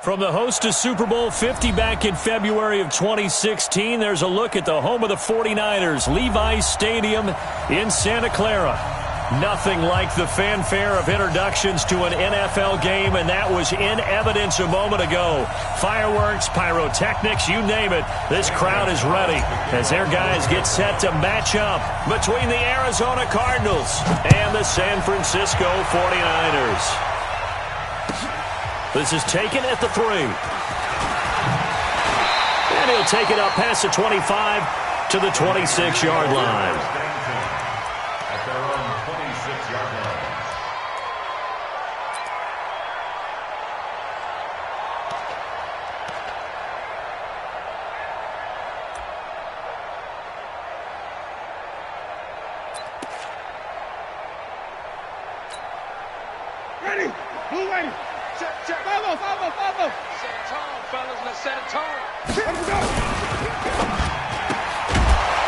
From the host to Super Bowl 50 back in February of 2016, there's a look at the home of the 49ers, Levi's Stadium in Santa Clara. Nothing like the fanfare of introductions to an NFL game, and that was in evidence a moment ago. Fireworks, pyrotechnics, you name it. This crowd is ready as their guys get set to match up between the Arizona Cardinals and the San Francisco 49ers. This is taken at the 3. And he'll take it up past the 25 to the 26-yard line. At their own 26-yard line. Ready? Blue ready. Check. Follow. Set it tall, fellas. Let's set it tall. Let's go.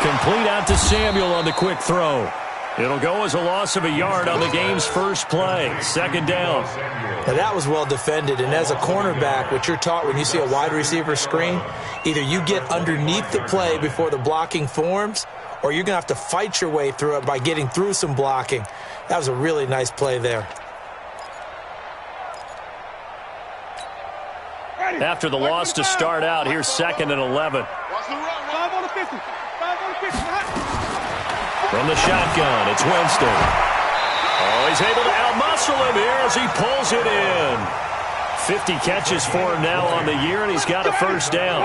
Complete out to Samuel on the quick throw. It'll go as a loss of a yard on the game's first play. Second down. Now that was well defended, and as a cornerback, what you're taught when you see a wide receiver screen, either you get underneath the play before the blocking forms, or you're going to have to fight your way through it by getting through some blocking. That was a really nice play there. After the loss to start out, here's 2nd and 11. Watch the run. 5 on the 50. 5 on the 50. From the shotgun, it's Winston. Oh, he's able to outmuscle him here as he pulls it in. 50 catches for him now on the year, and he's got a first down.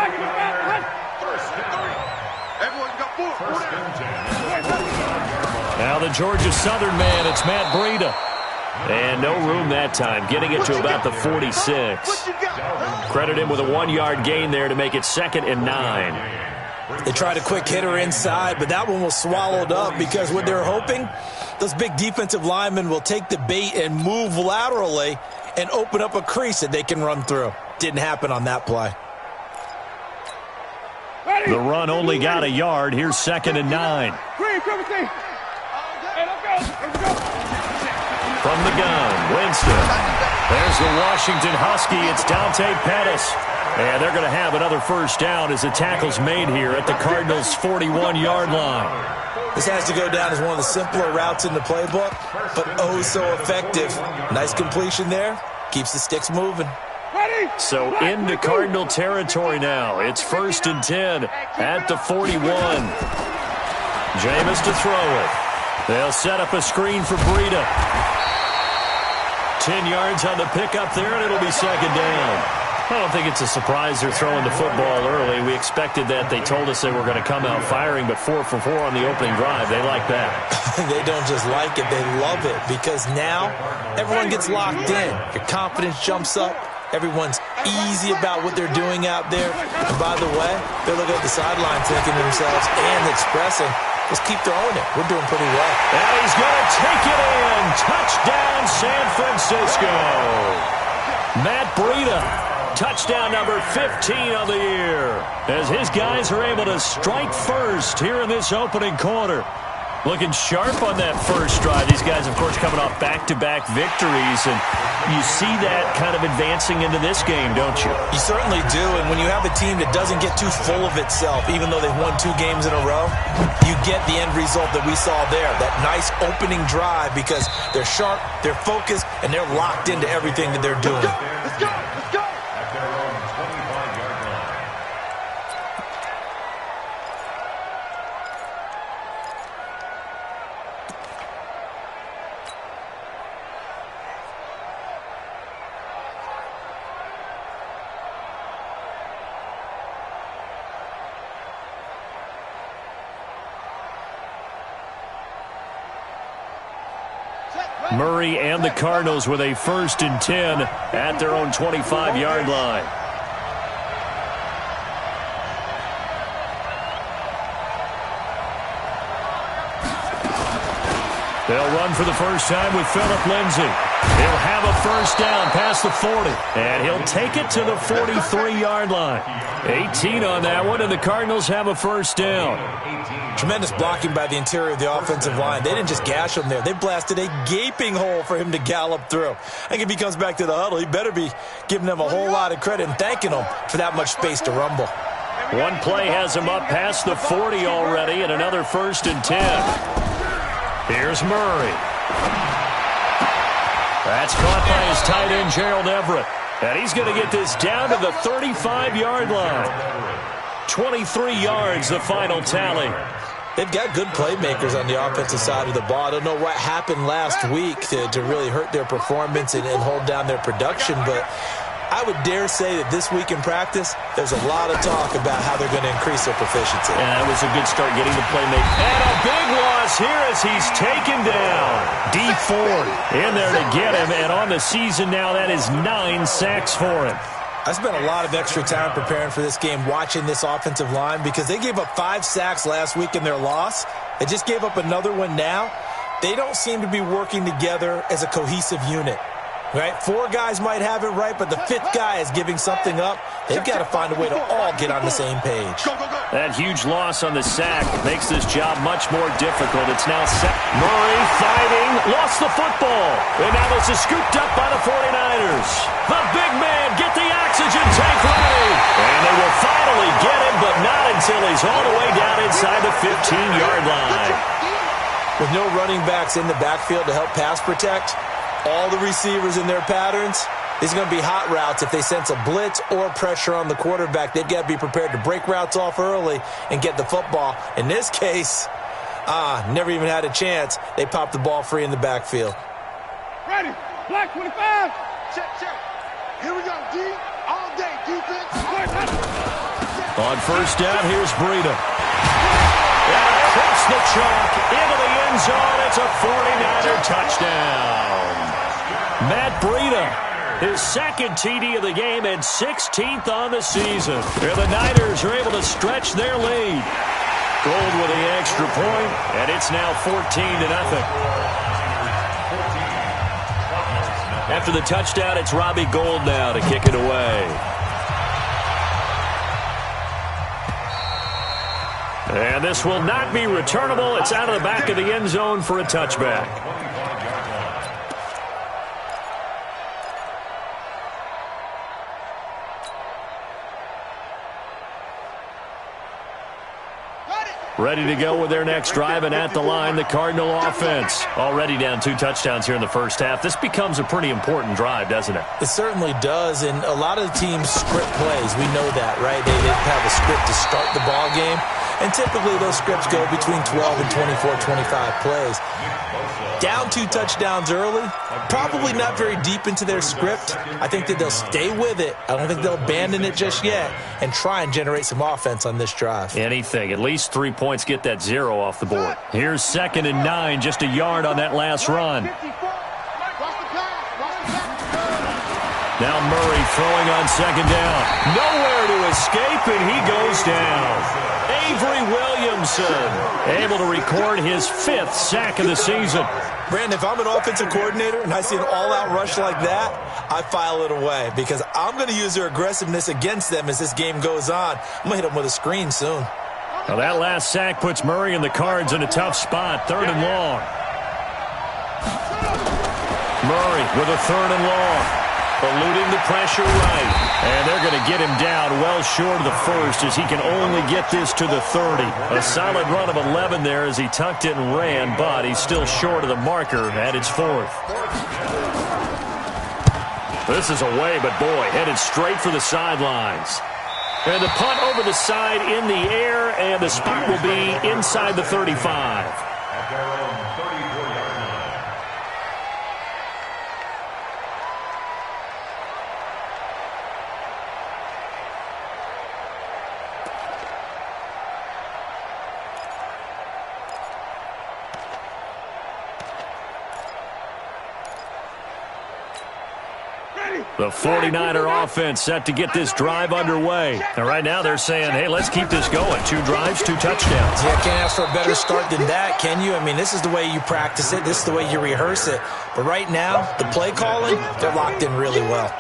Now the Georgia Southern man, it's Matt Breida. And no room that time, getting it to about the 46. Credit him with a 1-yard gain there to make it 2nd and 9. They tried a quick hitter inside, but that one was swallowed up because what they're hoping, those big defensive linemen will take the bait and move laterally and open up a crease that they can run through. Didn't happen on that play. The run only got a yard. Here's 2nd and 9. From the gun, Winston. There's the Washington Husky. It's Dante Pettis. And they're going to have another first down as the tackle's made here at the Cardinals' 41-yard line. This has to go down as one of the simpler routes in the playbook, but oh so effective. Nice completion there. Keeps the sticks moving. So into Cardinal territory now. It's 1st and 10 at the 41. Jameis to throw it. They'll set up a screen for Breida. 10 yards on the pickup there, and it'll be 2nd down. I don't think it's a surprise they're throwing the football early. We expected that. They told us they were going to come out firing, but 4 for 4 on the opening drive. They like that. They don't just like it, they love it, because now everyone gets locked in. Your confidence jumps up. Everyone's easy about what they're doing out there. And by the way, they're looking at the sideline thinking to themselves and expressing, let's keep throwing it. We're doing pretty well. And he's going to take it in. Touchdown, San Francisco. Matt Breida. Touchdown number 15 on the year as his guys are able to strike first here in this opening quarter. Looking sharp on that first drive. These guys, of course, coming off back-to-back victories, and you see that kind of advancing into this game, don't you? You certainly do, and when you have a team that doesn't get too full of itself, even though they've won 2 games in a row, you get the end result that we saw there, that nice opening drive, because they're sharp, they're focused, and they're locked into everything that they're doing. Let's go. At their own 25-yard line. Murray and the Cardinals with a 1st and 10 at their own 25-yard line. They'll run for the first time with Phillip Lindsay. He'll have a first down past the 40, and he'll take it to the 43-yard line. 18 on that one, and the Cardinals have a first down. Tremendous blocking by the interior of the offensive line. They didn't just gash him there. They blasted a gaping hole for him to gallop through. I think if he comes back to the huddle, he better be giving them a whole lot of credit and thanking them for that much space to rumble. One play has him up past the 40 already, and another 1st and 10. Here's Murray. That's caught by his tight end, Gerald Everett. And he's going to get this down to the 35-yard line. 23 yards, the final tally. They've got good playmakers on the offensive side of the ball. I don't know what happened last week to really hurt their performance and hold down their production, but I would dare say that this week in practice, there's a lot of talk about how they're going to increase their proficiency. And that was a good start getting the playmaker. And a big loss here as he's taken down. Dee Ford in there to get him, and on the season now, that is 9 sacks for him. I spent a lot of extra time preparing for this game watching this offensive line because they gave up 5 sacks last week in their loss. They just gave up another one now. They don't seem to be working together as a cohesive unit. Right? 4 guys might have it right, but the 5th guy is giving something up. They've got to find a way to all get on the same page. That huge loss on the sack makes this job much more difficult. It's now set. Murray fighting, lost the football. And now this is scooped up by the 49ers. The big man, get the oxygen tank ready. And they will finally get him, but not until he's all the way down inside the 15-yard line. With no running backs in the backfield to help pass protect, all the receivers in their patterns, these are going to be hot routes. If they sense a blitz or pressure on the quarterback, they've got to be prepared to break routes off early and get the football. In this case, never even had a chance. They popped the ball free in the backfield. Ready. Black 25. Check. Here we go, D. All day defense. On first down, here's Breida. And across the chalk, into the end zone. It's a 49er touchdown. Matt Breida, his 2nd TD of the game and 16th on the season. And the Niners are able to stretch their lead. Gold with the extra point, and it's now 14-0. After the touchdown, it's Robbie Gould now to kick it away. And this will not be returnable. It's out of the back of the end zone for a touchback. Ready to go with their next drive, and at the line, the Cardinal offense. Already down 2 touchdowns here in the first half. This becomes a pretty important drive, doesn't it? It certainly does, and a lot of the teams script plays. We know that, right? They have a script to start the ball game, and typically those scripts go between 12 and 24, 25 plays. Down 2 touchdowns early, probably not very deep into their script. I think that they'll stay with it. I don't think they'll abandon it just yet and try and generate some offense on this drive. Anything. At least 3 points, get that 0 off the board. Here's 2nd and 9, just a yard on that last run. Now Murray throwing on 2nd down. Nowhere to escape, and he goes down. Avery Williamson able to record his 5th sack of the season. Brandon, if I'm an offensive coordinator and I see an all-out rush like that, I file it away because I'm going to use their aggressiveness against them as this game goes on. I'm going to hit them with a screen soon. Now that last sack puts Murray and the Cards in a tough spot, 3rd and long. Murray with a 3rd and long. Eluding the pressure right. And they're going to get him down well short of the 1st as he can only get this to the 30. A solid run of 11 there as he tucked it and ran, but he's still short of the marker at its 4th. This is away, but boy, headed straight for the sidelines. And the punt over the side in the air, and the spot will be inside the 35. At their own 34-yard line. The 49er offense set to get this drive underway. And right now they're saying, hey, let's keep this going. 2 drives, 2 touchdowns. Yeah, can't ask for a better start than that, can you? I mean, this is the way you practice it. This is the way you rehearse it. But right now, the play calling, they're locked in really well.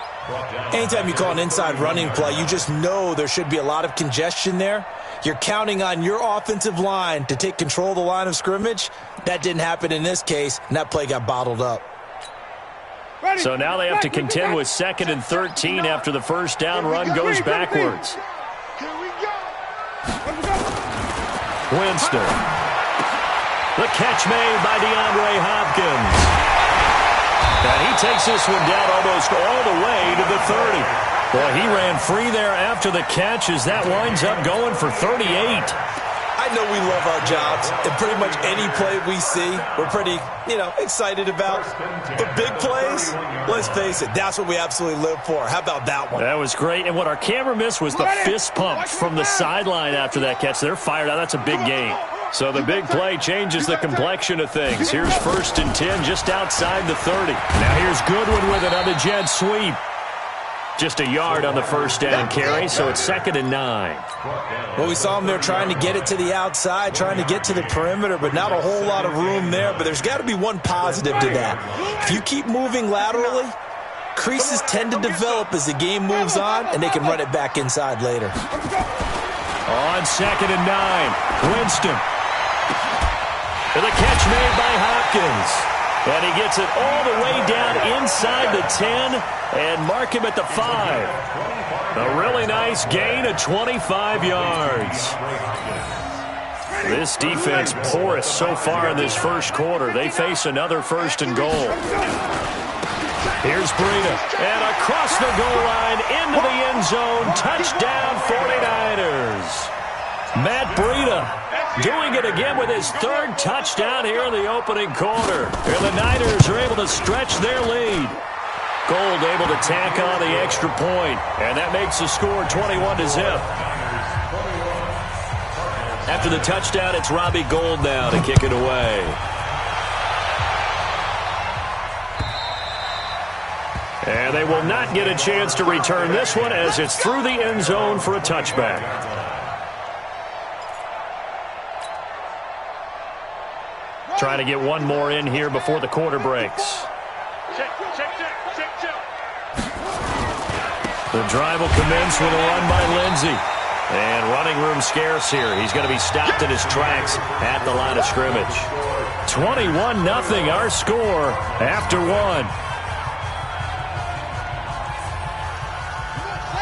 Anytime you call an inside running play, you just know there should be a lot of congestion there. You're counting on your offensive line to take control of the line of scrimmage. That didn't happen in this case, and that play got bottled up. So now they have to contend with 2nd and 13 after the first down run goes backwards. Winston. The catch made by DeAndre Hopkins. And he takes this one down almost all the way to the 30. Boy, he ran free there after the catch as that winds up going for 38. I know we love our jobs, and pretty much any play we see, we're pretty, excited about. But big plays, let's face it, that's what we absolutely live for. How about that one? That was great, and what our camera missed was the fist pump from the sideline after that catch. They're fired out. That's a big gain. So the big play changes the complexion of things. Here's 1st and 10 just outside the 30. Now here's Goodwin with it on the jet sweep. Just a yard on the first down carry, so it's 2nd and 9. Well, we saw him there trying to get it to the outside, trying to get to the perimeter, but not a whole lot of room there. But there's got to be one positive to that. If you keep moving laterally, creases tend to develop as the game moves on, and they can run it back inside later. On 2nd and 9, Winston. And the catch made by Hopkins. And he gets it all the way down inside the 10 and mark him at the 5. A really nice gain of 25 yards. This defense porous so far in this first quarter. They face another 1st and goal. Here's Breida. And across the goal line into the end zone. Touchdown 49ers. Matt Breida doing it again with his 3rd touchdown here in the opening quarter. And the Niners are able to stretch their lead. Gold able to tack on the extra point, and that makes the score 21-0. After the touchdown, it's Robbie Gould now to kick it away. And they will not get a chance to return this one as it's through the end zone for a touchback. Trying to get one more in here before the quarter breaks. The drive will commence with a run by Lindsey. And running room scarce here. He's going to be stopped in his tracks at the line of scrimmage. 21-0 our score after 1.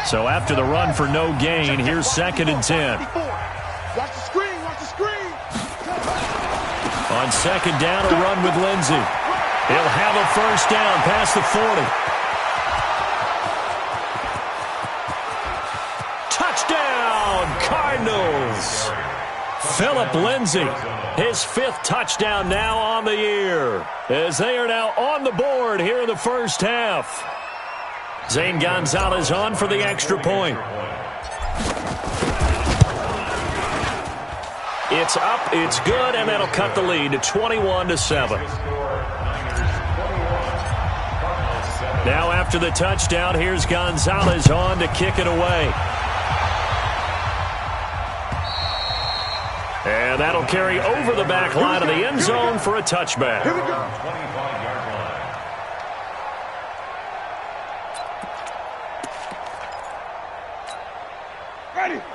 So after the run for no gain, here's 2nd and 10. Watch the screen, watch the screen. On 2nd down, a run with Lindsey. He'll have a first down past the 40. Touchdown, Cardinals. Philip Lindsey, his 5th touchdown now on the year, as they are now on the board here in the first half. Zane Gonzalez on for the extra point. It's up, it's good, and that'll cut the lead to 21-7. Now after the touchdown, here's Gonzalez on to kick it away. And that'll carry over the back line of the end zone for a touchback. Here we go.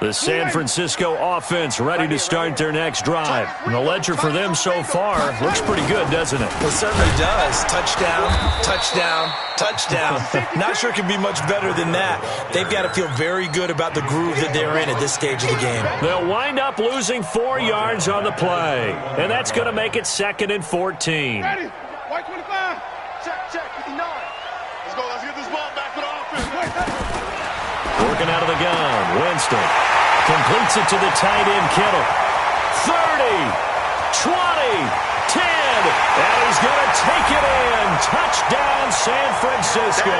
The San Francisco offense ready to start their next drive. And the ledger for them so far looks pretty good, doesn't it? It certainly does. Touchdown, touchdown, touchdown. Not sure it can be much better than that. They've got to feel very good about the groove that they're in at this stage of the game. They'll wind up losing 4 yards on the play. And that's going to make it 2nd and 14. Ready? White 25. Check, 59. Let's go. Let's get this ball back to the offense. Working out of the gun, Winston completes it to the tight end, Kittle. 30, 20, 10, and he's going to take it in. Touchdown, San Francisco.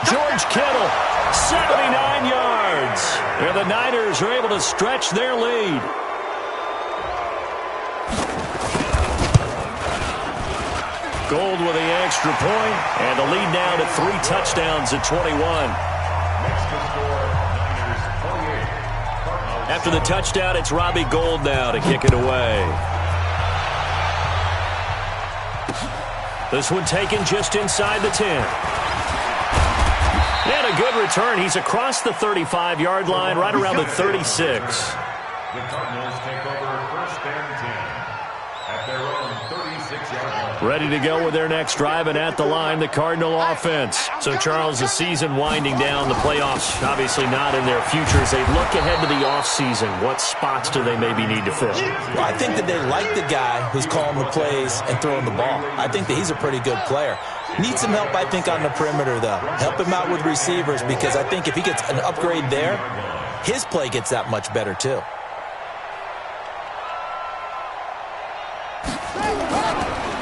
George Kittle, 79 yards. And the Niners are able to stretch their lead. Gould with the extra point, and the lead now to 3 touchdowns at 21. Next to score, Niners 48. Cardinals. After the touchdown, it's Robbie Gould now to kick it away. This one taken just inside the 10. And a good return. He's across the 35-yard line, right around the 36. The Cardinals take over first and 10 at their own 36-yard line. Ready to go with their next drive, and at the line, the Cardinal offense. So, Charles, the season winding down, the playoffs obviously not in their future. As they look ahead to the offseason, what spots do they maybe need to fill? Well, I think that they like the guy who's calling the plays and throwing the ball. I think that he's a pretty good player. Needs some help, I think, on the perimeter, though. Help him out with receivers, because I think if he gets an upgrade there, his play gets that much better, too.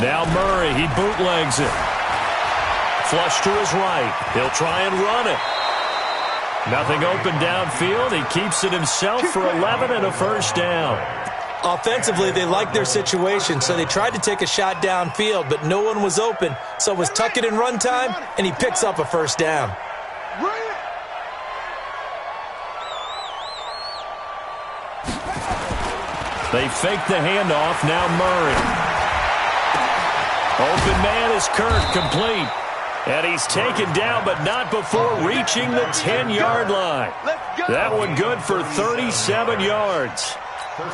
Now Murray, he bootlegs it. Flush to his right. He'll try and run it. Nothing open downfield. He keeps it himself for 11 and a first down. Offensively, they like their situation, so they tried to take a shot downfield, but no one was open. So it was tuck it and run time, and he picks up a first down. They fake the handoff. Now Murray. Open man is Kirk, complete. And he's taken down, but not before reaching the 10-yard line. That one good for 37 yards.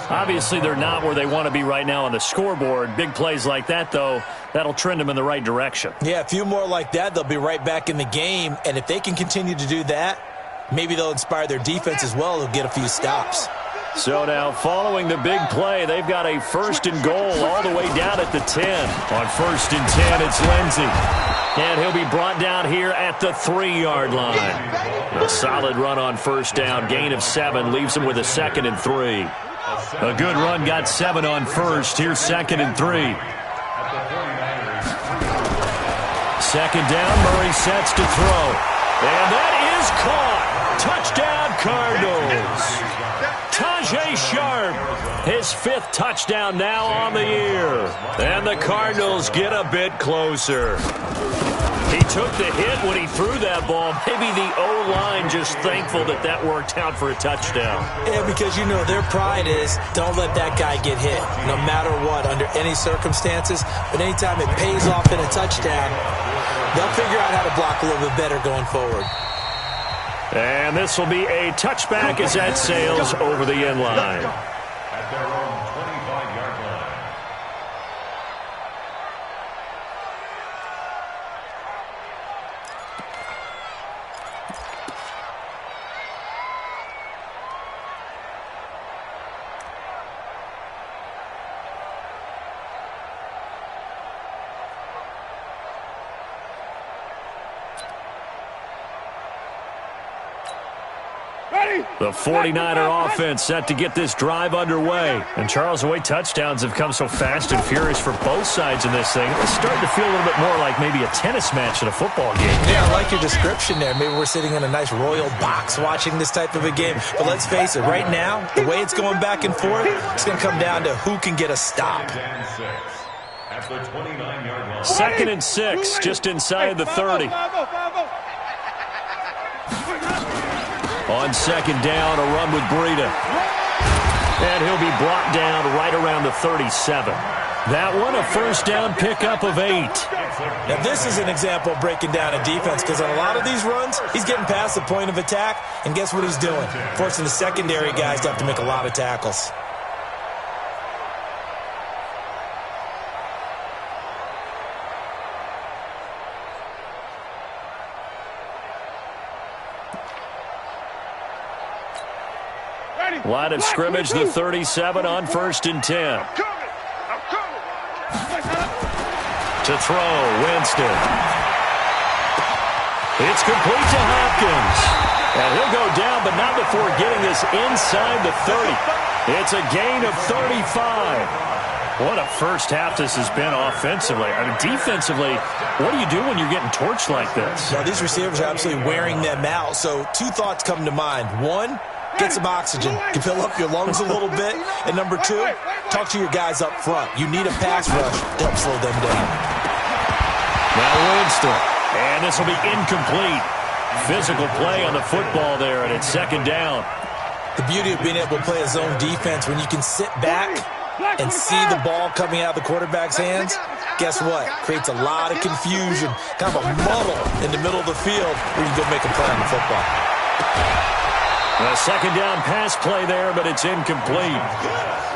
Obviously, they're not where they want to be right now on the scoreboard. Big plays like that, though, that'll trend them in the right direction. Yeah, a few more like that, they'll be right back in the game. And if they can continue to do that, maybe they'll inspire their defense as well. They'll get a few stops. So now, following the big play, they've got a first and goal all the way down at the 10. On first and 10, it's Lindsey. And he'll be brought down here at the 3-yard line. A solid run on first down. Gain of 7 leaves him with a 2nd and 3. A good run got 7 on first. Here's 2nd and 3. Second down, Murray sets to throw. And that is caught. Touchdown, Cardinals. Tajay Sharp, his 5th touchdown now on the year. And the Cardinals get a bit closer. He took the hit when he threw that ball. Maybe the O-line just thankful that that worked out for a touchdown. Yeah, because, you know, their pride is don't let that guy get hit, no matter what, under any circumstances. But anytime it pays off in a touchdown, they'll figure out how to block a little bit better going forward. And this will be a touchback as that sails over the end line. At their own 25-yard line. The 49er offense set to get this drive underway. And Charles, the way touchdowns have come so fast and furious for both sides in this thing, it's starting to feel a little bit more like maybe a tennis match in a football game. Yeah, I like your description there. Maybe we're sitting in a nice royal box watching this type of a game. But let's face it, right now, the way it's going back and forth, it's going to come down to who can get a stop. At the 29-yard line. 2nd and 6, just inside the 30. On second down, a run with Breida. And he'll be brought down right around the 37. That one, a first down pickup of 8. Now, this is an example of breaking down a defense, because on a lot of these runs, he's getting past the point of attack, and guess what he's doing? Forcing the secondary guys to have to make a lot of tackles. Line of scrimmage, the 37 on first and 10. To throw, Winston. It's complete to Hopkins. And he'll go down, but not before getting this inside the 30. It's a gain of 35. What a first half this has been offensively. I mean, defensively, what do you do when you're getting torched like this? Well, these receivers are absolutely wearing them out. So 2 thoughts come to mind. 1, get some oxygen. You fill up your lungs a little bit. And number 2, talk to your guys up front. You need a pass rush to help slow them down. Now Winston. And this will be incomplete. Physical play on the football there, and it's second down. The beauty of being able to play a zone defense, when you can sit back and see the ball coming out of the quarterback's hands, guess what? Creates a lot of confusion, kind of a muddle in the middle of the field where you can go make a play on the football. A second down pass play there, but it's incomplete.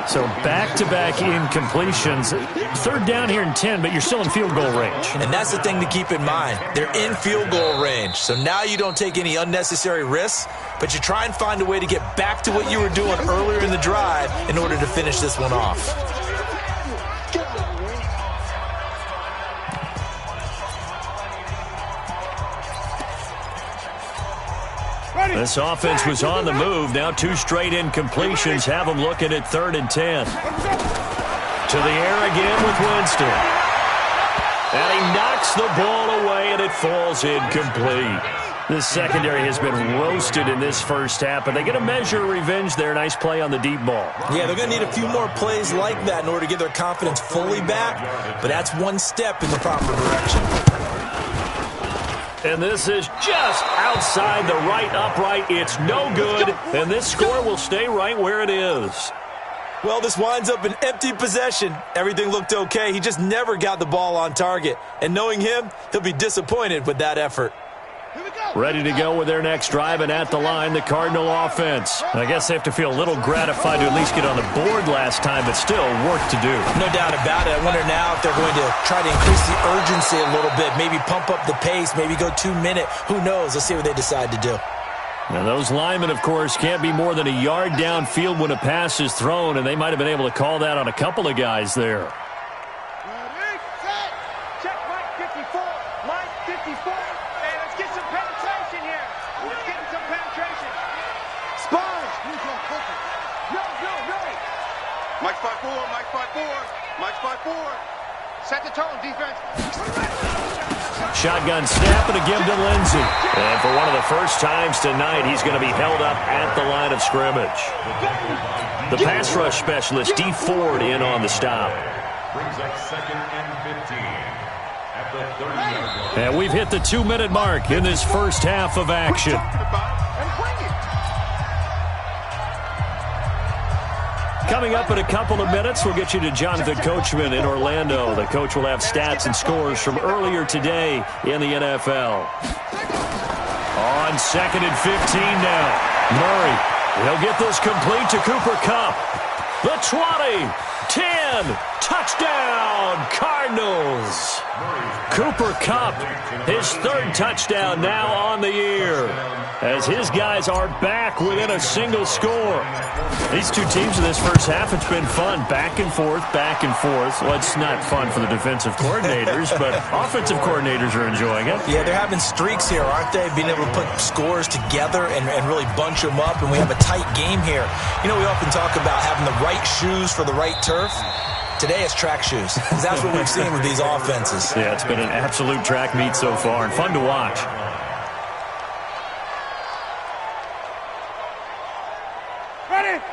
So back-to-back incompletions. Third down here in 10, but you're still in field goal range. And that's the thing to keep in mind. They're in field goal range. So now you don't take any unnecessary risks, but you try and find a way to get back to what you were doing earlier in the drive in order to finish this one off. This offense was on the move. Now 2 straight incompletions have them looking at 3rd and 10. To the air again with Winston. And he knocks the ball away, and it falls incomplete. This secondary has been roasted in this first half, but they get a measure of revenge there. Nice play on the deep ball. Yeah, they're going to need a few more plays like that in order to get their confidence fully back, but that's one step in the proper direction. And this is just outside the right upright. It's no good, and this score will stay right where it is. Well, this winds up an empty possession. Everything looked okay. He just never got the ball on target. And knowing him, he'll be disappointed with that effort. Ready to go with their next drive, and at the line, the Cardinal offense. I guess they have to feel a little gratified to at least get on the board last time, but still work to do. No doubt about it. I wonder now if they're going to try to increase the urgency a little bit, maybe pump up the pace, maybe go 2-minute. Who knows? Let's see what they decide to do. Now, those linemen, of course, can't be more than a yard downfield when a pass is thrown, and they might have been able to call that on a couple of guys there. Check Mike 54. Mike 54. Hey, let's get some penetration here. Let's get some penetration. Sponge. No. Mike 5-4. Mike 5-4. Mike 5-4. Set the tone, defense. Shotgun snap and a give to Lindsey. And for one of the first times tonight, he's going to be held up at the line of scrimmage. The pass rush specialist, D. Ford, in on the stop. Brings up 2nd and 15 at the 30-yard line. And we've hit the 2-minute mark in this first half of action. Coming up in a couple of minutes, we'll get you to Jonathan Coachman in Orlando. The coach will have stats and scores from earlier today in the NFL. On 2nd and 15 now. Murray, he'll get this complete to Cooper Kupp. The 20, 10, touchdown, Cardinals. Cooper Kupp, his 3rd touchdown now on the year, as his guys are back within a single score. These two teams in this first half, it's been fun. Back and forth, back and forth. Well, it's not fun for the defensive coordinators, but offensive coordinators are enjoying it. Yeah, they're having streaks here, aren't they? Being able to put scores together and really bunch them up, and we have a tight game here. You know, we often talk about having the right shoes for the right turf. Today it's track shoes. That's what we've seen with these offenses. Yeah, it's been an absolute track meet so far and fun to watch.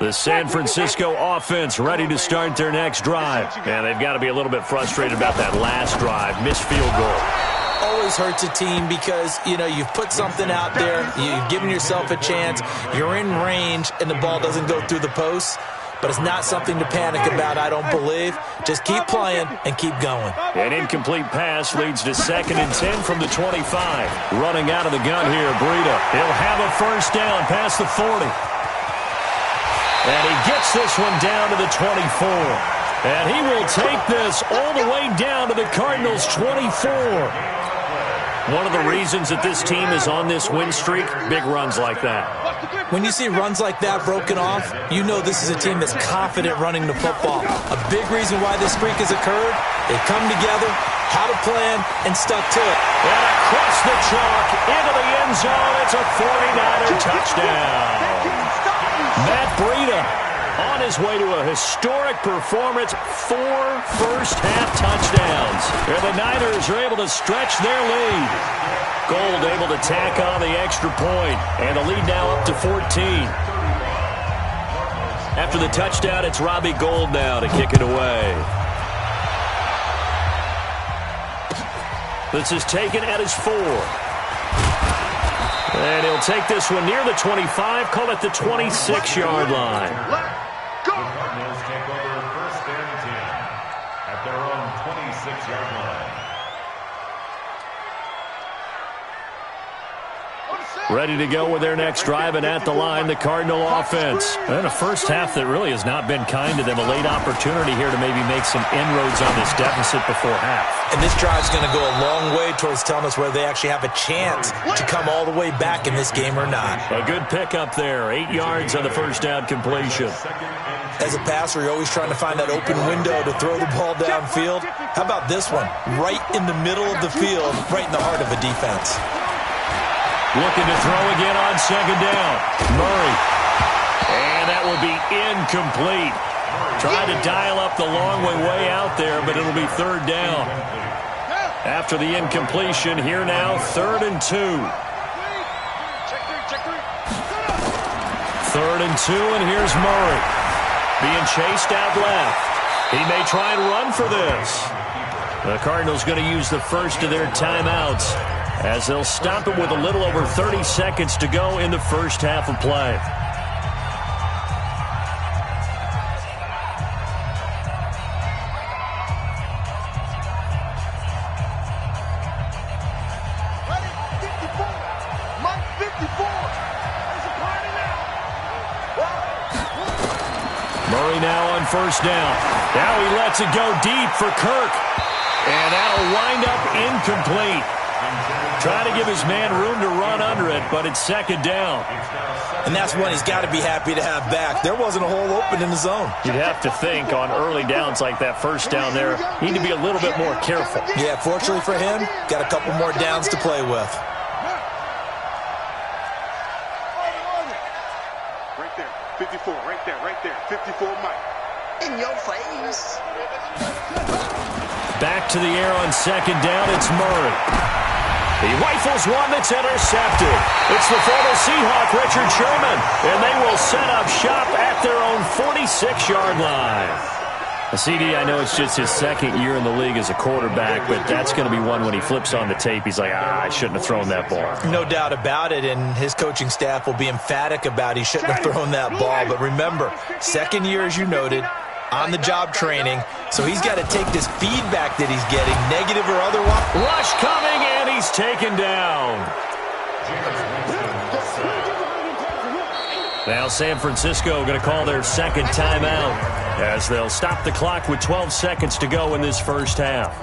The San Francisco offense ready to start their next drive. And they've got to be a little bit frustrated about that last drive. Missed field goal. Always hurts a team because, you know, you've put something out there, you've given yourself a chance, you're in range, and the ball doesn't go through the post. But it's not something to panic about, I don't believe. Just keep playing and keep going. An incomplete pass leads to 2nd and 10 from the 25. Running out of the gun here, Breida. He'll have a first down past the 40. And he gets this one down to the 24. And he will take this all the way down to the Cardinals' 24. One of the reasons that this team is on this win streak, big runs like that. When you see runs like that broken off, you know this is a team that's confident running the football. A big reason why this streak has occurred, they've come together, had a plan, and stuck to it. And across the chalk, into the end zone, it's a 49er touchdown. Matt Breida on his way to a historic performance, 4 first-half touchdowns. And the Niners are able to stretch their lead. Gold able to tack on the extra point, and the lead now up to 14. After the touchdown, it's Robbie Gould now to kick it away. This is taken at his 4. And he'll take this one near the 25, call it the 26-yard line. The Cardinals take over 1st and 10 at their own 26-yard line. Ready to go with their next drive, and at the line, the Cardinal offense. And a first half that really has not been kind to them. A late opportunity here to maybe make some inroads on this deficit before half. And this drive's going to go a long way towards telling us whether they actually have a chance to come all the way back in this game or not. A good pickup there. 8 yards on the first down completion. As a passer, you're always trying to find that open window to throw the ball downfield. How about this one? Right in the middle of the field, right in the heart of a defense. Looking to throw again on 2nd down. Murray. And that will be incomplete. Tried to dial up the long way out there, but it'll be 3rd down. After the incompletion, here now, 3rd and 2. 3rd and 2, and here's Murray. Being chased out left. He may try and run for this. The Cardinals going to use the first of their timeouts, as they'll stop it with a little over 30 seconds to go in the first half of play. Murray now on 1st down. Now he lets it go deep for Kirk. And that'll wind up incomplete. Trying to give his man room to run under it, but it's 2nd down. And that's one he's got to be happy to have back. There wasn't a hole open in the zone. You'd have to think on early downs like that 1st down there, need to be a little bit more careful. Yeah, fortunately for him, got a couple more downs to play with. Right there, 54, right there, 54, Mike. In your face. Back to the air on 2nd down, it's Murray. He rifles one that's intercepted. It's the former Seahawk, Richard Sherman, and they will set up shop at their own 46-yard line. CD, I know it's just his 2nd year in the league as a quarterback, but that's going to be one when he flips on the tape, he's like, I shouldn't have thrown that ball. No doubt about it, and his coaching staff will be emphatic about he shouldn't have thrown that ball. But remember, 2nd year, as you noted, on-the-job training, so he's got to take this feedback that he's getting, negative or otherwise. Rush coming, and he's taken down. Now San Francisco going to call their 2nd timeout, as they'll stop the clock with 12 seconds to go in this first half.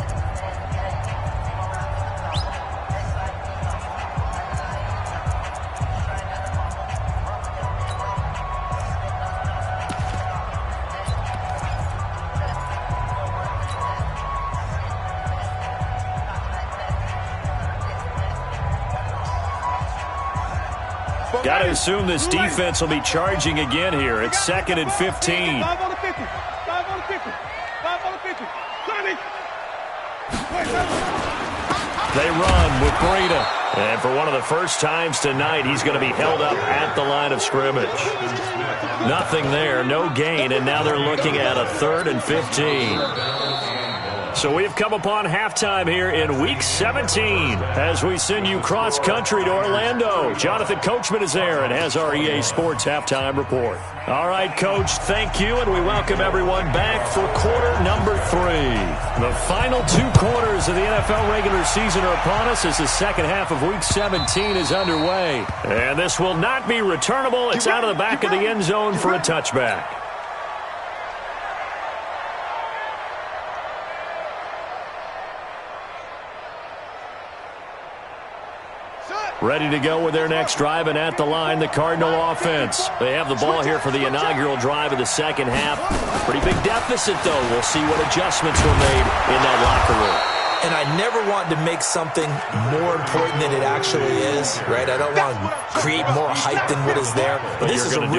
Got to assume this defense will be charging again here. It's 2nd and 15. 5 on the 50. 5 on the 50. 5 on the 50. They run with Breida. And for one of the first times tonight, he's going to be held up at the line of scrimmage. Nothing there, no gain, and now they're looking at a 3rd and 15. So we've come upon halftime here in Week 17 as we send you cross-country to Orlando. Jonathan Coachman is there and has our EA Sports Halftime Report. All right, Coach, thank you, and we welcome everyone back for quarter number 3. The final 2 quarters of the NFL regular season are upon us as the second half of Week 17 is underway. And this will not be returnable. It's out of the back of the end zone for a touchback. Ready to go with their next drive, and at the line, the Cardinal offense. They have the ball here for the inaugural drive of the second half. Pretty big deficit, though. We'll see what adjustments were made in that locker room. And I never want to make something more important than it actually is, right? I don't want to create more hype than what is there. But this is I'm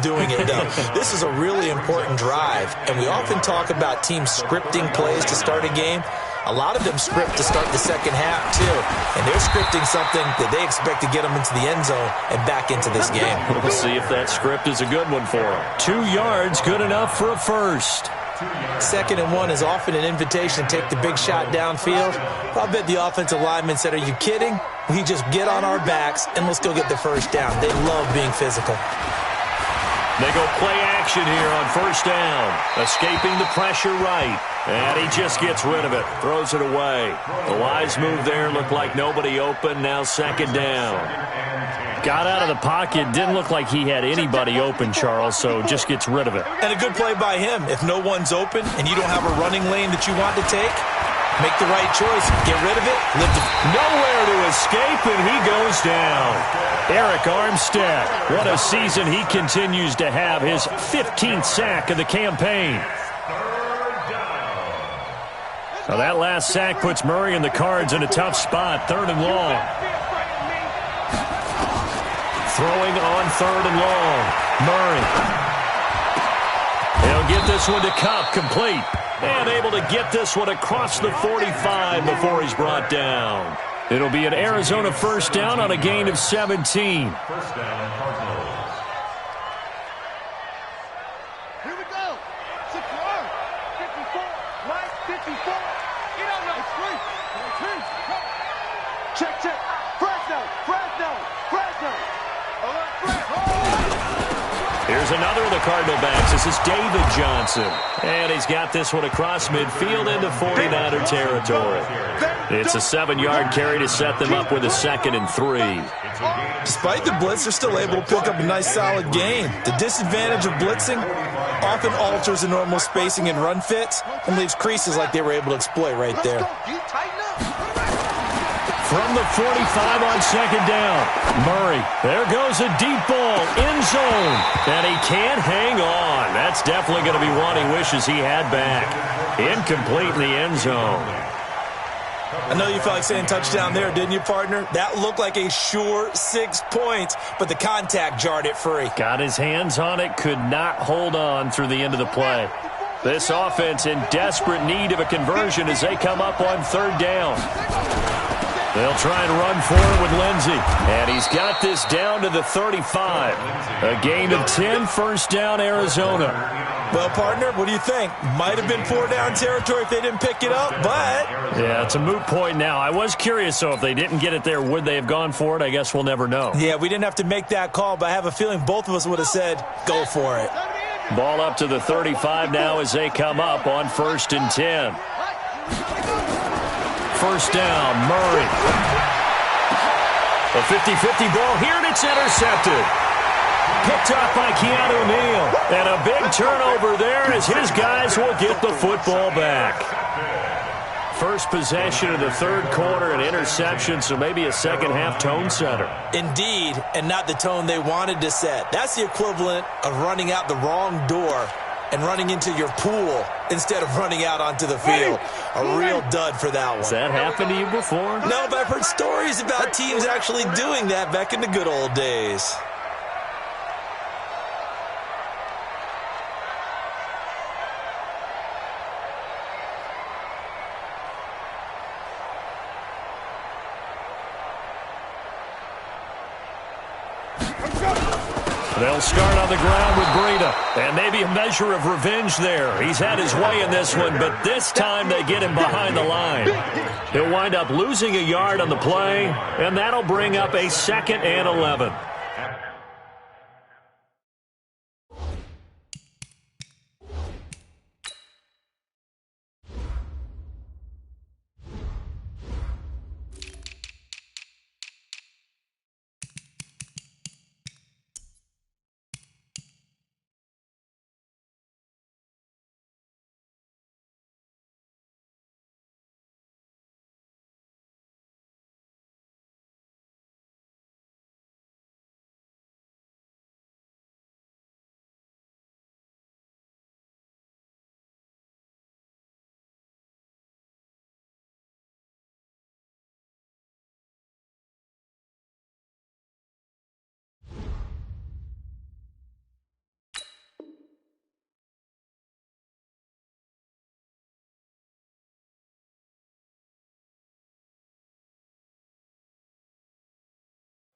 doing it, though. This is a really important drive, and we often talk about teams scripting plays to start a game. A lot of them script to start the second half, too. And they're scripting something that they expect to get them into the end zone and back into this game. We'll see if that script is a good one for them. 2 yards, good enough for a first. 2nd and 1 is often an invitation to take the big shot downfield. I'll bet the offensive linemen said, are you kidding? We just get on our backs and let's go get the first down. They love being physical. They go play action here on first down. Escaping the pressure right. And he just gets rid of it. Throws it away. The wise move there. Looked like nobody open. Now 2nd down. Got out of the pocket. Didn't look like he had anybody open, Charles, so just gets rid of it. And a good play by him. If no one's open and you don't have a running lane that you want to take, make the right choice. Get rid of it. Lift it. Nowhere to escape, and he goes down. Arik Armstead, what a season he continues to have. His 15th sack of the campaign. Now that last sack puts Murray and the Cards in a tough spot. 3rd and long. Throwing on 3rd and long. Murray. He'll get this one to Kupp, complete. And able to get this one across the 45 before he's brought down. It'll be an Arizona first down on a gain of 17. First down, Cardinals. Here we go. Secure. 54. Mike, 54. You don't know. Check, check. Fresno. Here's another of the Cardinal backs. This is David Johnson. And he's got this one across midfield into 49er territory. It's a 7-yard carry to set them up with a 2nd and 3. Despite the blitz, they're still able to pick up a nice solid gain. The disadvantage of blitzing often alters the normal spacing and run fits and leaves creases like they were able to exploit right there. From the 45 on 2nd down. Murray. There goes a deep ball. End zone. And he can't hang on. That's definitely going to be one he wishes he had back. Incomplete in the end zone. I know you felt like saying touchdown there, didn't you, partner? That looked like a sure 6 points, but the contact jarred it free. Got his hands on it. Could not hold on through the end of the play. This offense in desperate need of a conversion as they come up on 3rd down. They'll try and run for it with Lindsey. And he's got this down to the 35. A gain of 10, first down, Arizona. Well, partner, what do you think? Might have been 4-down territory if they didn't pick it up, but... Yeah, it's a moot point now. I was curious, so if they didn't get it there, would they have gone for it? I guess we'll never know. Yeah, we didn't have to make that call, but I have a feeling both of us would have said, go for it. Ball up to the 35 now as they come up on 1st and 10. First down, Murray. A 50-50 ball here, and it's intercepted. Picked up by Keanu Neal. And a big turnover there as his guys will get the football back. First possession of the 3rd quarter, an interception, so maybe a second-half tone setter. Indeed, and not the tone they wanted to set. That's the equivalent of running out the wrong door and running into your pool instead of running out onto the field. A real dud for that one. Has that happened to you before? No, but I've heard stories about teams actually doing that back in the good old days. They'll start on the ground with Breida. And maybe a measure of revenge there. He's had his way in this one, but this time they get him behind the line. He'll wind up losing a yard on the play, and that'll bring up a 2nd and 11.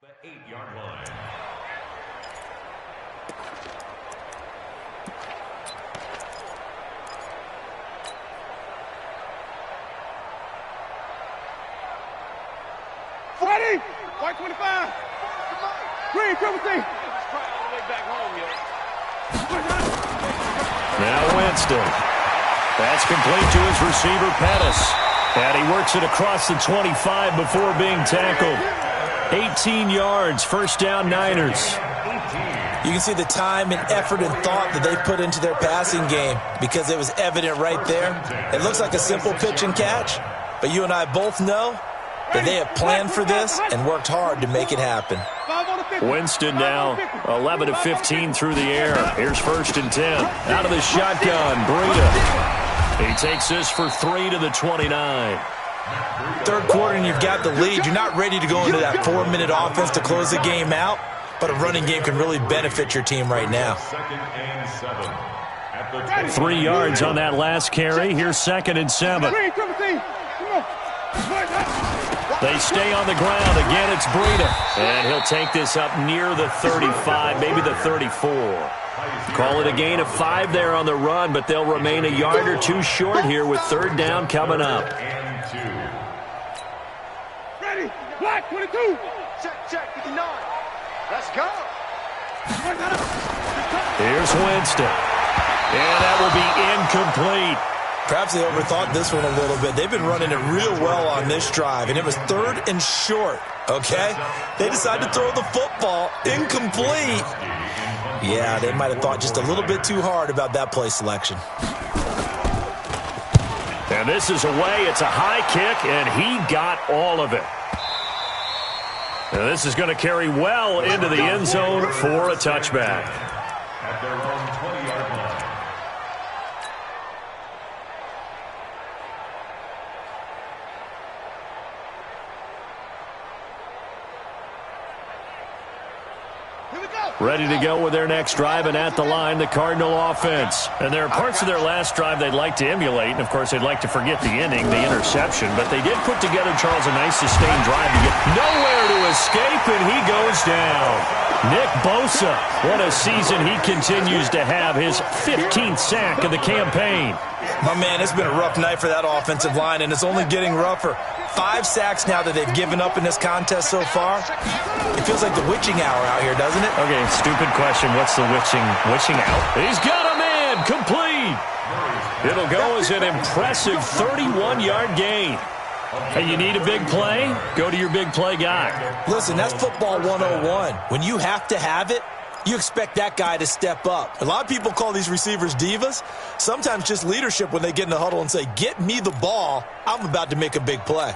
The 8-yard line. White 25. Green, triple C. Now Winston. That's complete to his receiver, Pettis. And he works it across the 25 before being tackled. 18 yards, first down Niners. You can see the time and effort and thought that they put into their passing game because it was evident right there. It looks like a simple pitch and catch, but you and I both know that they have planned for this and worked hard to make it happen. Winston now 11 of 15 through the air. Here's 1st and 10. Out of the shotgun, Breida. He takes this for 3 to the 29. Third quarter and you've got the lead. You're not ready to go into that 4-minute offense to close the game out, but a running game can really benefit your team right now. 3 yards on that last carry. Here's 2nd and 7. They stay on the ground. Again, it's Breida. And he'll take this up near the 35, maybe the 34. Call it a gain of 5 there on the run, but they'll remain a yard or two short here with 3rd down coming up. Ready, black 22. Check, 59. Let's go. Here's Winston. And that will be incomplete. Perhaps they overthought this one a little bit. They've been running it real well on this drive, and it was 3rd and short, okay? They decided to throw the football incomplete. Yeah, they might have thought just a little bit too hard about that play selection. And this is away. It's a high kick, and he got all of it. And this is going to carry well into the end zone for a touchback. At their own 20-yard line. Ready to go with their next drive, and at the line, the Cardinal offense. And there are parts of their last drive they'd like to emulate, and of course they'd like to forget the inning, the interception, but they did put together, Charles, a nice sustained drive to get nowhere to escape, and he goes down. Nick Bosa, what a season he continues to have, his 15th sack of the campaign. My man, it's been a rough night for that offensive line, and it's only getting rougher. 5 sacks now that they've given up in this contest so far. It feels like the witching hour out here, doesn't it? Okay, stupid question. What's the witching out? He's got a man, complete. It'll go as an impressive 31-yard gain. Hey, you need a big play? Go to your big play guy. Listen, that's football 101. When you have to have it, you expect that guy to step up. A lot of people call these receivers divas. Sometimes just leadership when they get in the huddle and say, get me the ball. I'm about to make a big play.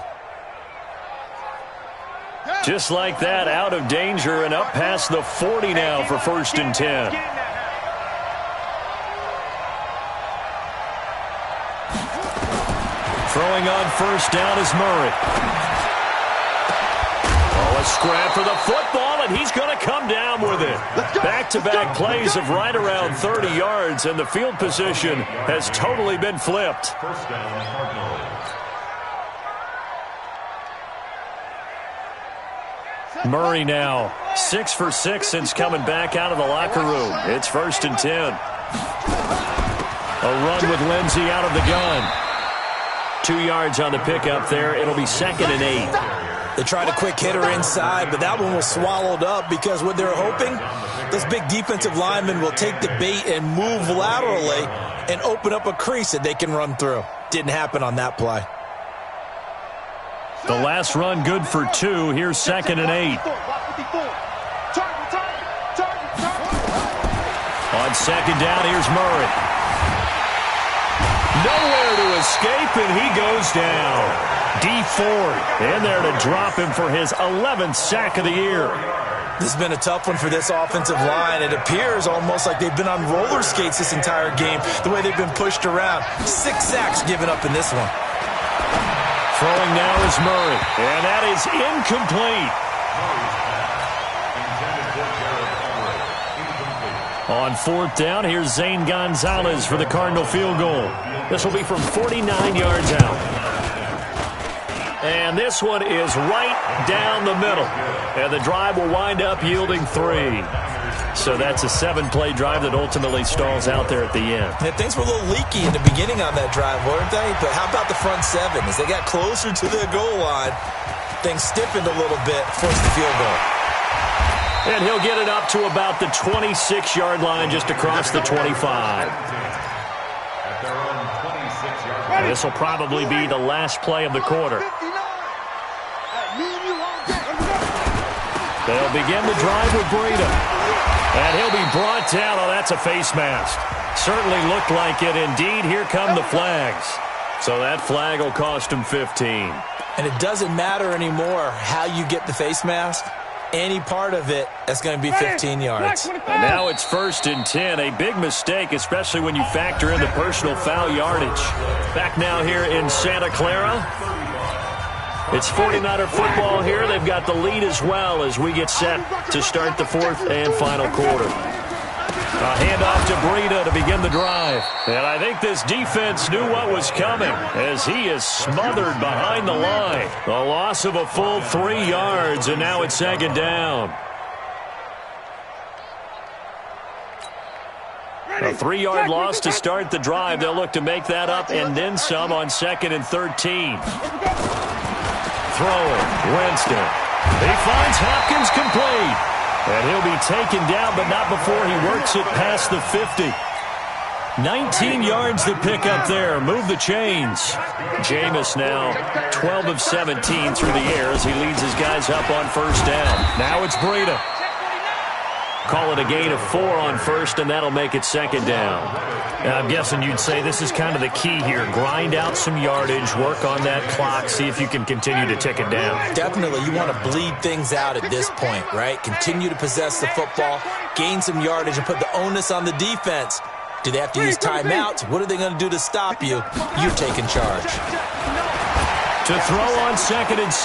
Just like that, out of danger and up past the 40 now for 1st and 10. Throwing on 1st down is Murray. Oh, a scrap for the football, and he's going to come down with it. Back-to-back plays of right around 30 yards, and the field position has totally been flipped. 1st down, Cardinals. Murray now 6 for 6 since coming back out of the locker room. It's 1st and 10. A run with Lindsey out of the gun. 2 yards on the pickup there. It'll be 2nd and 8. They tried a quick hitter inside, but that one was swallowed up because what they're hoping, this big defensive lineman will take the bait and move laterally and open up a crease that they can run through. Didn't happen on that play. The last run good for 2. Here's 2nd and 8. On 2nd down, here's Murray. Nowhere to escape, and he goes down. Dee Ford in there to drop him for his 11th sack of the year. This has been a tough one for this offensive line. It appears almost like they've been on roller skates this entire game, the way they've been pushed around. 6 sacks given up in this one. Throwing now is Murray, and that is incomplete. On 4th down, here's Zane Gonzalez for the Cardinal field goal. This will be from 49 yards out. And this one is right down the middle. And the drive will wind up yielding 3. So that's a 7-play drive that ultimately stalls out there at the end. And things were a little leaky in the beginning on that drive, weren't they? But how about the front 7? As they got closer to the goal line, things stiffened a little bit, forced the field goal. And he'll get it up to about the 26-yard line, just across the 25. This will probably be the last play of the quarter. They'll begin the drive with Breida. And he'll be brought down. Oh, that's a face mask. Certainly looked like it. Indeed, here come the flags. So that flag will cost him 15. And it doesn't matter anymore how you get the face mask. Any part of it, that's going to be 15 yards. And now it's 1st and 10. A big mistake, especially when you factor in the personal foul yardage. Back now here in Santa Clara. It's 49er football here. They've got the lead as well as we get set to start the 4th and final quarter. A handoff to Breida to begin the drive. And I think this defense knew what was coming as he is smothered behind the line. The loss of a full 3 yards, and now it's 2nd down. A 3-yard loss to start the drive. They'll look to make that up and then some on 2nd and 13. Throwing, Winston. He finds Hopkins complete. And he'll be taken down, but not before he works it past the 50. 19 yards to pick up there. Move the chains. Jameis now 12 of 17 through the air as he leads his guys up on 1st down. Now it's Breida. Call it a gain of 4 on 1st, and that'll make it 2nd down. I'm guessing you'd say this is kind of the key here. Grind out some yardage, work on that clock, see if you can continue to tick it down. Definitely, you want to bleed things out at this point, right? Continue to possess the football, gain some yardage, and put the onus on the defense. Do they have to use timeouts? What are they going to do to stop you? You're taking charge. To throw on 2nd and 6.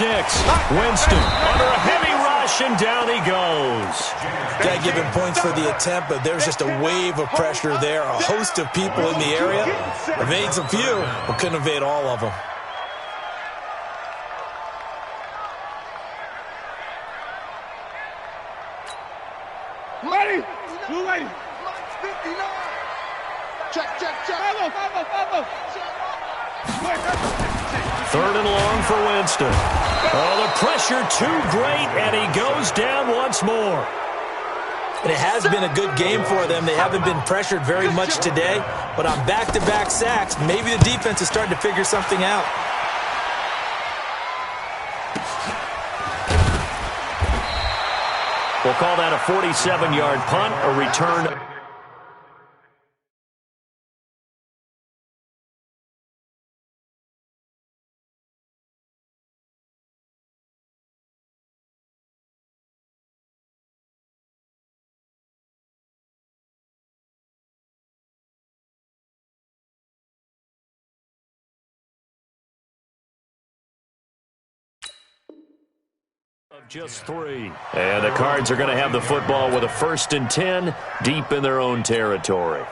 Winston under a heavy rush, and down he goes. Got to give him points for the attempt, but there's just a wave of pressure there. A host of people in the area. Evades a few, but couldn't evade all of them. Ready? Blue lady. 59. Check. 3rd and long for Winston. Oh, the pressure too great, and he goes down once more. And it has been a good game for them. They haven't been pressured very much today, but on back-to-back sacks, maybe the defense is starting to figure something out. We'll call that a 47-yard punt, a return. Of just 3. And the Cards are going to have the football with a 1st and 10 deep in their own territory.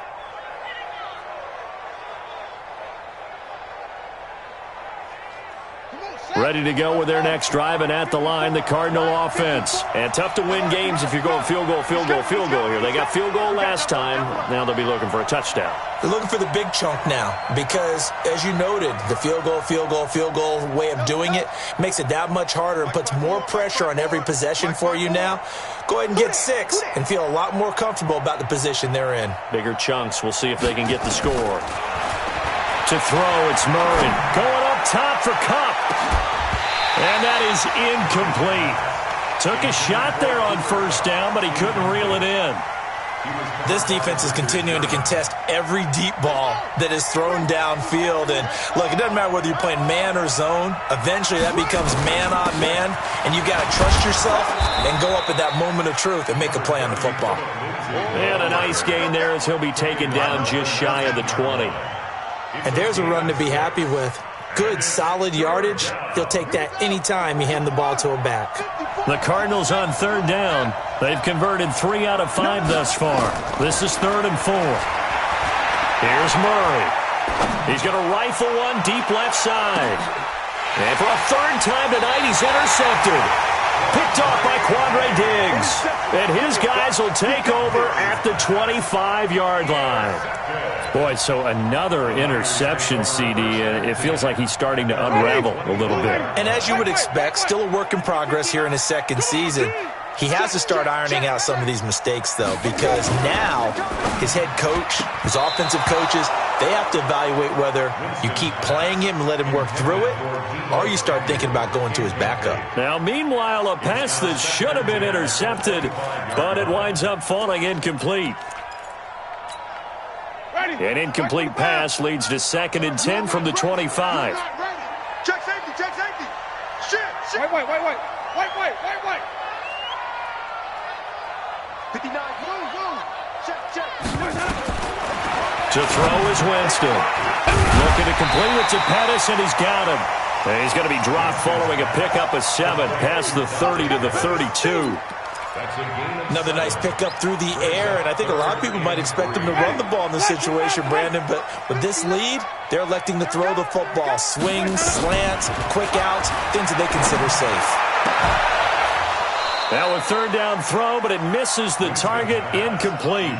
Ready to go with their next drive, and at the line, the Cardinal offense. And tough to win games if you're going field goal here. They got field goal last time. Now they'll be looking for a touchdown. They're looking for the big chunk now because, as you noted, the field goal way of doing it makes it that much harder and puts more pressure on every possession for you now. Go ahead and get 6 and feel a lot more comfortable about the position they're in. Bigger chunks. We'll see if they can get the score. To throw, it's Murray. Going up top for Kupp. And that is incomplete. Took a shot there on 1st down, but he couldn't reel it in. This defense is continuing to contest every deep ball that is thrown downfield. And, look, it doesn't matter whether you're playing man or zone. Eventually that becomes man on man, and you got to trust yourself and go up at that moment of truth and make a play on the football. And a nice gain there as he'll be taken down just shy of the 20. And there's a run to be happy with. Good, solid yardage. He'll take that anytime you hand the ball to a back. The Cardinals on 3rd down. They've converted 3 out of 5 thus far. This is 3rd and 4. Here's Murray. He's going to rifle one deep left side. And for a 3rd time tonight, he's intercepted. Picked off by Quandre Diggs. And his guys will take over at the 25-yard line. Boy, so another interception, CD. It feels like he's starting to unravel a little bit. And as you would expect, still a work in progress here in his second season. He has to start ironing out some of these mistakes, though, because now his head coach, his offensive coaches, they have to evaluate whether you keep playing him and let him work through it, or you start thinking about going to his backup. Now, meanwhile, a pass that should have been intercepted, but it winds up falling incomplete. An incomplete pass leads to 2nd and 10 from the 25. Check safety, check safety. Shit. Wait. 59, move. Check. To throw is Winston. Looking to complete it to Pettis, and he's got him. And he's going to be dropped following a pickup of 7 past the 30 to the 32. Another nice pickup through the air, and I think a lot of people might expect him to run the ball in this situation, Brandon, but with this lead, they're electing to throw the football. Swings, slants, quick outs, things that they consider safe. Now a 3rd down throw, but it misses the target, incomplete.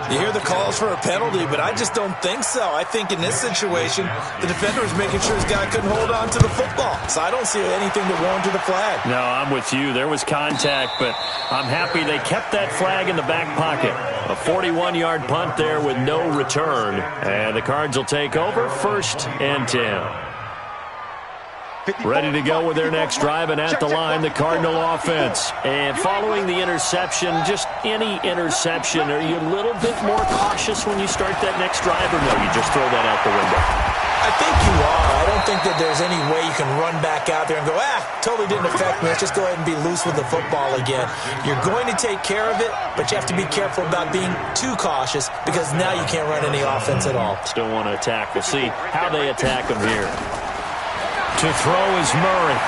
You hear the calls for a penalty, but I just don't think so. I think in this situation, the defender is making sure his guy couldn't hold on to the football. So I don't see anything to warrant the flag. No, I'm with you. There was contact, but I'm happy they kept that flag in the back pocket. A 41-yard punt there with no return. And the Cards will take over 1st and 10. Ready to go with their next drive, and at the line, the Cardinal offense. And following the interception, just any interception, are you a little bit more cautious when you start that next drive, or no, you just throw that out the window? I think you are. I don't think that there's any way you can run back out there and go, totally didn't affect me. Let's just go ahead and be loose with the football again. You're going to take care of it, but you have to be careful about being too cautious because now you can't run any offense at all. Still want to attack. We'll see how they attack them here. To throw is Murray.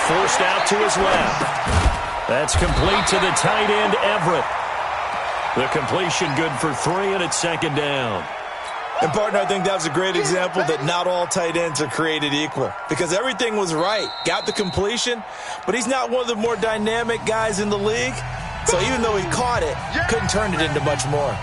Forced out to his left. That's complete to the tight end, Everett. The completion good for 3, and it's 2nd down. And, partner, I think that was a great example that not all tight ends are created equal because everything was right. Got the completion, but he's not one of the more dynamic guys in the league. So even though he caught it, couldn't turn it into much more.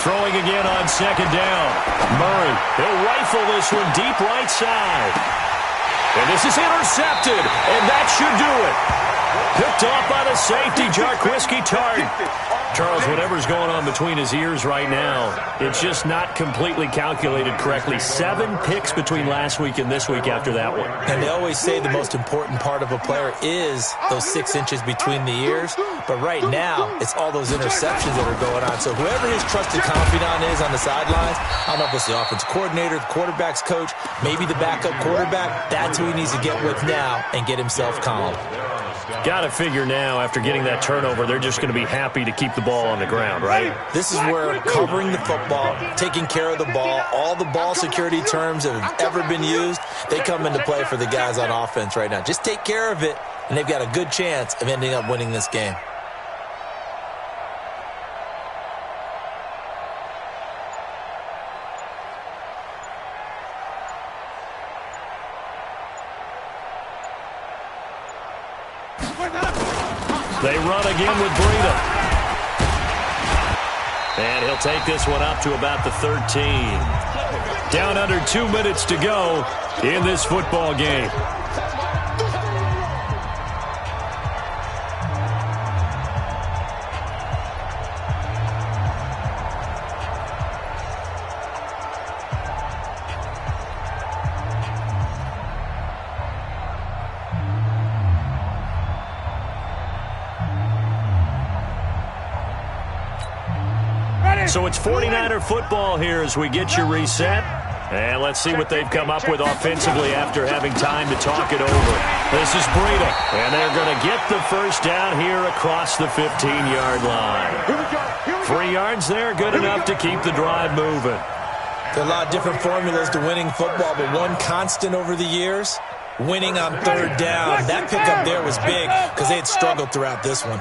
Throwing again on 2nd down. Murray, he'll rifle this one deep right side. And this is intercepted, and that should do it. Picked off by the safety, Jarquiski Tartt. Charles, whatever's going on between his ears right now, it's just not completely calculated correctly. 7 picks between last week and this week after that one. And they always say the most important part of a player is those 6 inches between the ears. But right now, it's all those interceptions that are going on. So whoever his trusted confidant is on the sidelines, I don't know if it's the offense coordinator, the quarterback's coach, maybe the backup quarterback, that's who he needs to get with now and get himself calm. Got to figure now, after getting that turnover, they're just going to be happy to keep the ball on the ground, right? This is where covering the football, taking care of the ball, all the ball security terms that have ever been used, they come into play for the guys on offense right now. Just take care of it, and they've got a good chance of ending up winning this game. They run again with Breida. And he'll take this one up to about the 13. Down under 2 minutes to go in this football game. So it's 49er football here as we get you reset. And let's see what they've come up with offensively after having time to talk it over. This is Breida, and they're going to get the first down here across the 15-yard line. 3 yards there, good enough to keep the drive moving. There are a lot of different formulas to winning football, but one constant over the years, winning on third down. That pickup there was big because they had struggled throughout this one.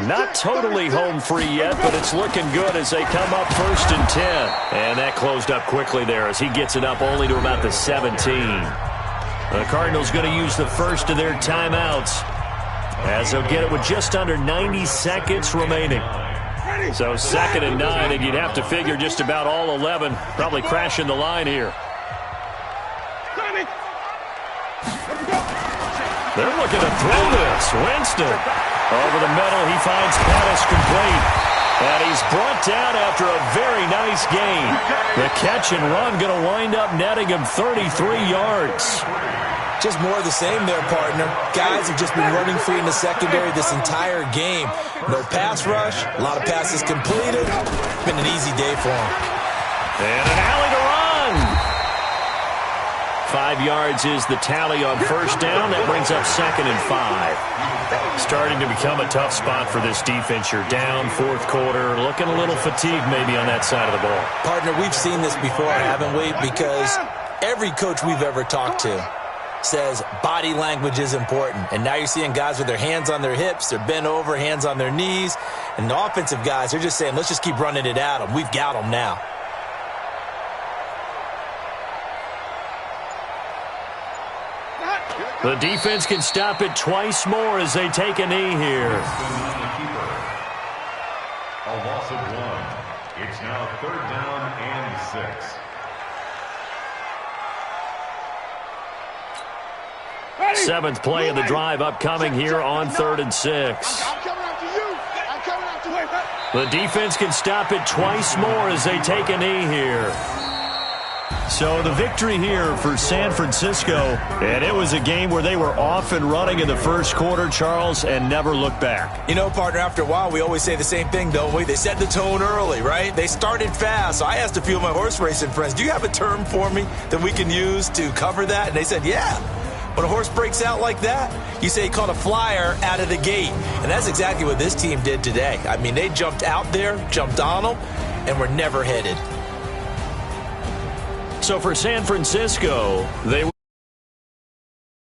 Not totally home free yet, but it's looking good as they come up 1st and 10. And that closed up quickly there as he gets it up only to about the 17. The Cardinals going to use the first of their timeouts as they'll get it with just under 90 seconds remaining. So 2nd and 9, and you'd have to figure just about all 11 probably crashing the line here. They're looking to throw this. Winston over the middle. He finds Pettis complete. And he's brought down after a very nice gain. The catch and run going to wind up netting him 33 yards. Just more of the same there, partner. Guys have just been running free in the secondary this entire game. No pass rush, a lot of passes completed. Been an easy day for them. And an alley to run. 5 yards is the tally on first down. That brings up 2nd and 5. Starting to become a tough spot for this defense. You're down 4th quarter, looking a little fatigued maybe on that side of the ball. Partner, we've seen this before, haven't we? Because every coach we've ever talked to says body language is important. And now you're seeing guys with their hands on their hips, they're bent over, hands on their knees. And the offensive guys, they're just saying, let's just keep running it at them. We've got them now. The defense can stop it twice more as they take a knee here. A loss of 1. It's now 3rd down and 6. 7th play of the drive upcoming here on 3rd and 6. The defense can stop it twice more as they take a knee here. So the victory here for San Francisco, and it was a game where they were off and running in the first quarter, Charles, and never looked back. You know, partner, after a while, we always say the same thing, don't we? They set the tone early, right? They started fast. So I asked a few of my horse racing friends, do you have a term for me that we can use to cover that? And they said, yeah. When a horse breaks out like that, you say he caught a flyer out of the gate. And that's exactly what this team did today. I mean, they jumped out there, jumped on them, and were never headed. So for San Francisco, they